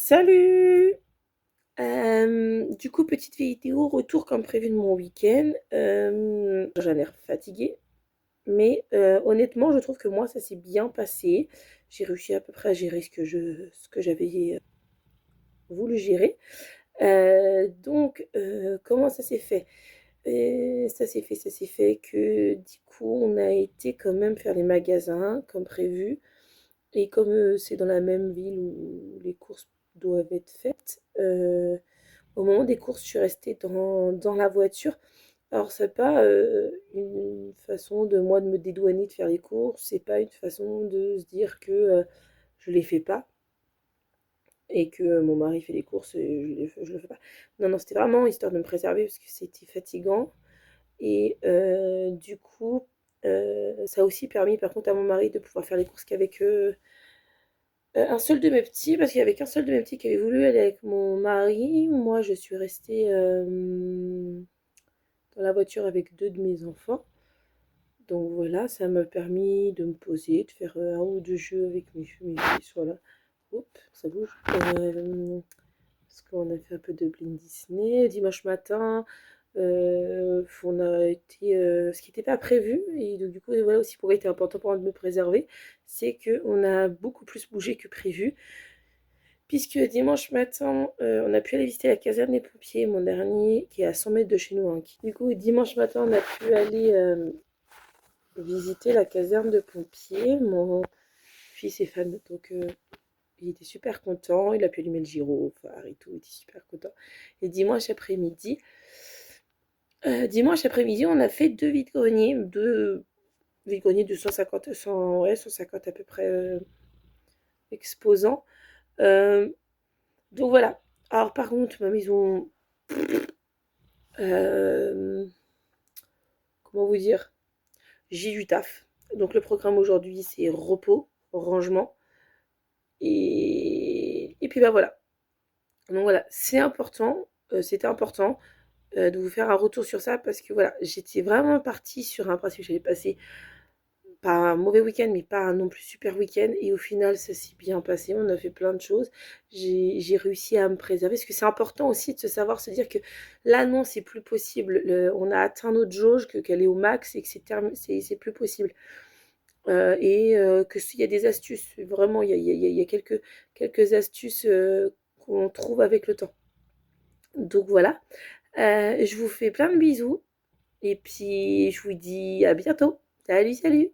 Salut! Du coup, petite vidéo retour comme prévu de mon week-end. J'ai l'air fatiguée, mais honnêtement, je trouve que moi, ça s'est bien passé. J'ai réussi à peu près à gérer ce que j'avais voulu gérer. Comment ça s'est fait? Ça s'est fait que du coup, on a été quand même faire les magasins comme prévu. Et comme c'est dans la même ville où les courses doivent être faites, au moment des courses, je suis restée dans la voiture. Alors, c'est pas une façon de moi de me dédouaner de faire les courses, c'est pas une façon de se dire que je les fais pas et que mon mari fait les courses et je le fais pas. Non, non, c'était vraiment histoire de me préserver parce que c'était fatigant. Et du coup, ça a aussi permis par contre à mon mari de pouvoir faire les courses qu'avec un seul de mes petits, parce qu'il y avait qu'un seul de mes petits qui avait voulu aller avec mon mari. Moi, je suis restée dans la voiture avec deux de mes enfants. Donc voilà, ça m'a permis de me poser, de faire un ou deux jeux avec mes fils. Voilà. Oups, ça bouge. Parce qu'on a fait un peu de Blind Disney. Dimanche matin, on a été, ce qui n'était pas prévu, et donc du coup, voilà aussi pourquoi il était important pour moi de me préserver, c'est qu'on a beaucoup plus bougé que prévu. Puisque dimanche matin, on a pu aller visiter la caserne des pompiers, mon dernier, qui est à 100 mètres de chez nous, hein. Du coup, dimanche matin, on a pu aller visiter la caserne de pompiers. Mon fils est fan, donc il était super content. Il a pu allumer le gyrophare et tout, il était super content. Et dimanche après-midi, on a fait deux vide-greniers de 150, 100, ouais, 150 à peu près exposants. Euh, donc voilà. Alors par contre, ma maison, Euh, comment vous dire? J'ai du taf. Donc le programme aujourd'hui, c'est repos, rangement. Et puis bah voilà. Donc voilà, c'était important de vous faire un retour sur ça parce que voilà, j'étais vraiment partie sur un principe, j'allais passer pas un mauvais week-end, mais pas un non plus super week-end. Et au final, ça s'est bien passé. On a fait plein de choses. J'ai réussi à me préserver. Parce que c'est important aussi de se savoir se dire que là, non, c'est plus possible. On a atteint notre jauge, qu'elle est au max et que c'est plus possible. Que s'il y a des astuces, vraiment, il y a quelques astuces qu'on trouve avec le temps. Donc voilà. Je vous fais plein de bisous. Et puis, je vous dis à bientôt. Salut, salut!